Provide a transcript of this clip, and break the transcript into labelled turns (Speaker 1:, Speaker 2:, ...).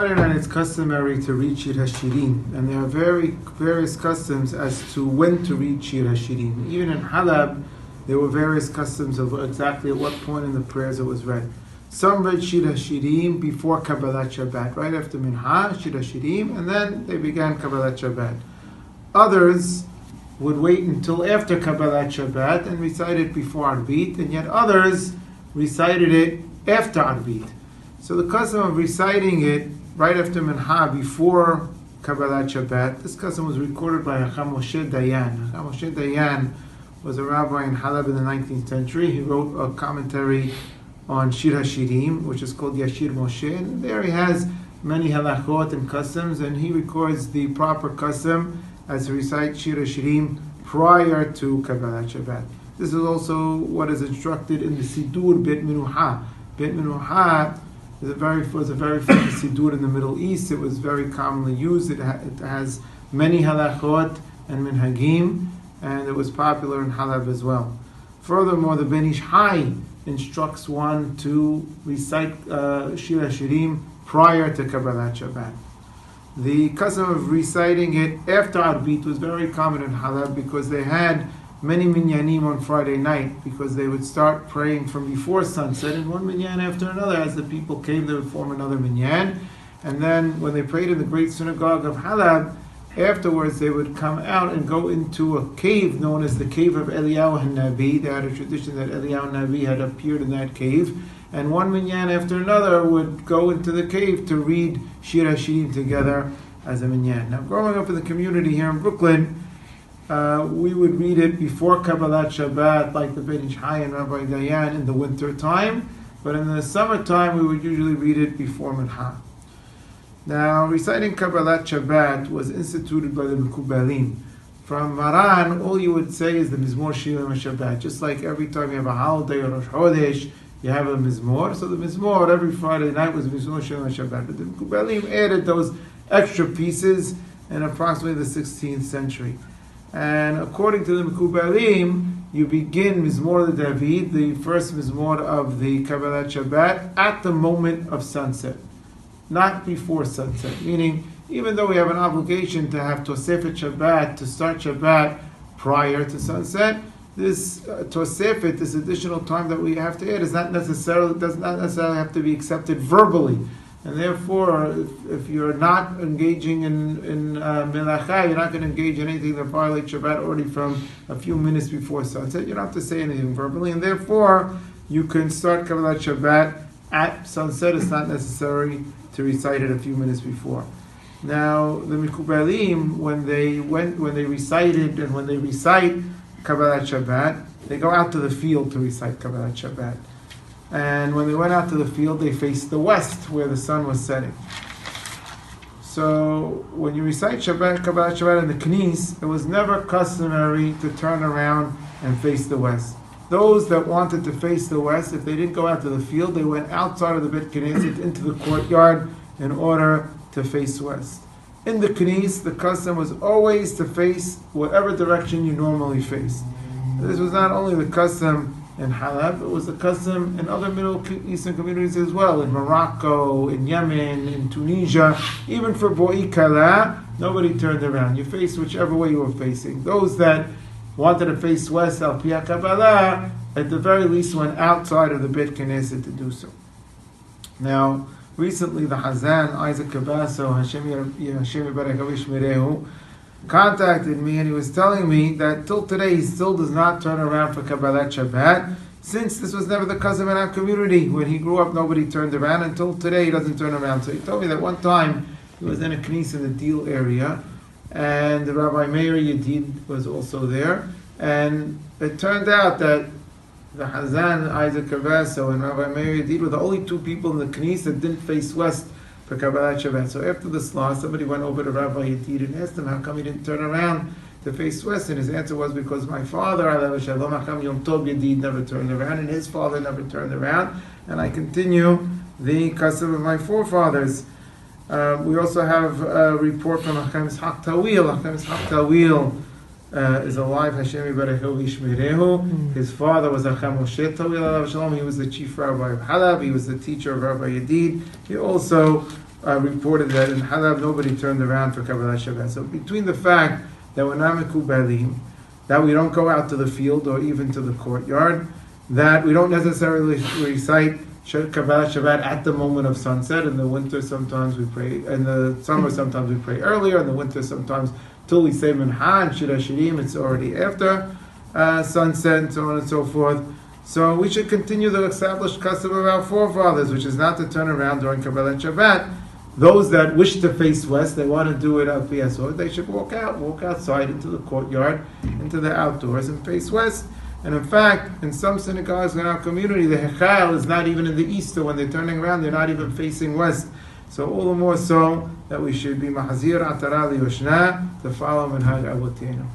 Speaker 1: Friday night it's customary to read Shir Hashirim, and there are various customs as to when to read Shir Hashirim. Even in Halab, there were various customs of exactly at what point in the prayers it was read. Some read Shir Hashirim before Qabbalat Shabbat, right after Minhag, Shir Hashirim, and then they began Qabbalat Shabbat. Others would wait until after Qabbalat Shabbat and recite it before Arbit, and yet others recited it after Arbit. So the custom of reciting it right after Minhag before Qabbalat Shabbat, this custom was recorded by Hacham Moshe Dayan. Hacham Moshe Dayan was a rabbi in Halab in the 19th century. He wrote a commentary on Shir Hashirim, which is called Yashir Moshe, and there he has many halachot and customs, and he records the proper custom as to recite Shir Hashirim prior to Qabbalat Shabbat. This is also what is instructed in the Sidur Bet Minuha. Bet Minuha was a very famous Sidur in the Middle East. It was very commonly used. It has many halachot and minhagim, and it was popular in Halab as well. Furthermore, the Ben Ish Hai instructs one to recite Shir Hashirim prior to Qabbalat Shabbat. The custom of reciting it after Arbit was very common in Halab because they had many minyanim on Friday night, because they would start praying from before sunset, and one minyan after another. As the people came, they would form another minyan, and then when they prayed in the great synagogue of Halab, afterwards they would come out and go into a cave known as the cave of Eliyahu Nabi. They had a tradition that Eliyahu Nabi had appeared in that cave, and one minyan after another would go into the cave to read Shir Hashirim together as a minyan. Now, growing up in the community here in Brooklyn, we would read it before Qabbalat Shabbat, like the Ben Ish Hai and Rabbi Dayan in the winter time, but in the summertime we would usually read it before Minhag. Now, reciting Qabbalat Shabbat was instituted by the Mekubalim. From Maran, all you would say is the Mizmor Shir and Shabbat. Just like every time you have a holiday or Rosh Chodesh, you have a Mizmor. So the Mizmor every Friday night was Mizmor Shir and Shabbat. But the Mekubalim added those extra pieces in approximately the 16th century. And according to the Mekubalim, you begin Mizmor David, the first Mizmor of the Qabbalat Shabbat, at the moment of sunset, not before sunset. Meaning, even though we have an obligation to have Tosefet Shabbat, to start Shabbat prior to sunset, this Tosefet, this additional time that we have to add, does not necessarily have to be accepted verbally. And therefore, if you're not engaging in melacha, you're not going to engage in anything that violates Shabbat already from a few minutes before sunset. You don't have to say anything verbally, and therefore, you can start Qabbalat Shabbat at sunset. It's not necessary to recite it a few minutes before. Now, the Mekubalim, when they recite Qabbalat Shabbat, they go out to the field to recite Qabbalat Shabbat. And when they went out to the field, they faced the west, where the sun was setting. So when you recite Qabbalat Shabbat in the Knis, it was never customary to turn around and face the west. Those that wanted to face the west, if they didn't go out to the field, they went outside of the Beit Knesset into the courtyard in order to face west. In the Knis, the custom was always to face whatever direction you normally face. This was not only the custom in Halab, it was the custom in other Middle Eastern communities as well, in Morocco, in Yemen, in Tunisia. Even for Bo'i Kala, nobody turned around. You faced whichever way you were facing. Those that wanted to face west, Al Pia Kabbalah, at the very least went outside of the Beit Knesset to do so. Now, recently the Hazan, Isaac Kabaso, Hashem Yibarakavish Mirehu, contacted me, and he was telling me that till today he still does not turn around for Qabbalat Shabbat, since this was never the custom in our community. When he grew up, nobody turned around. Until today, he doesn't turn around. So he told me that one time he was in a knis in the Deal area, and the Rabbi Meir Yedid was also there, and it turned out that the Hazan, Isaac Kavaso, and Rabbi Meir Yedid were the only two people in the knis that didn't face west for Qabbalat Shabbat. So after the Salah, somebody went over to Rabbi Yedid and asked him, how come he didn't turn around to face west? And his answer was, because my father, Yom Tov Yedid, never turned around, and his father never turned around, and I continue the custom of my forefathers. We also have a report from Hacham Ishaq Tawil. Hacham Ishaq Tawil is alive. Hashem Yibarechu Vishmerehu. His father was Hacham Moshe Tawil. He was the chief rabbi of Halab. He was the teacher of Rabbi Yedid. He also reported that in Halab nobody turned around for Qabbalat Shabbat. So between the fact that we're not mekubalim, that we don't go out to the field or even to the courtyard, that we don't necessarily recite Qabbalat Shabbat at the moment of sunset. In the winter sometimes we pray, in the summer sometimes we pray earlier, in the winter sometimes till we say Minha and Shir Hashirim, it's already after sunset and so on and so forth. So we should continue the established custom of our forefathers, which is not to turn around during Qabbalat Shabbat. Those that wish to face west, they want to do it al pi asod, they should walk outside into the courtyard, into the outdoors, and face west. And in fact, in some synagogues in our community, the hechal is not even in the east, so when they're turning around, they're not even facing west. So all the more so that we should be mahazir atara li yoshna, to follow minhag avotenu.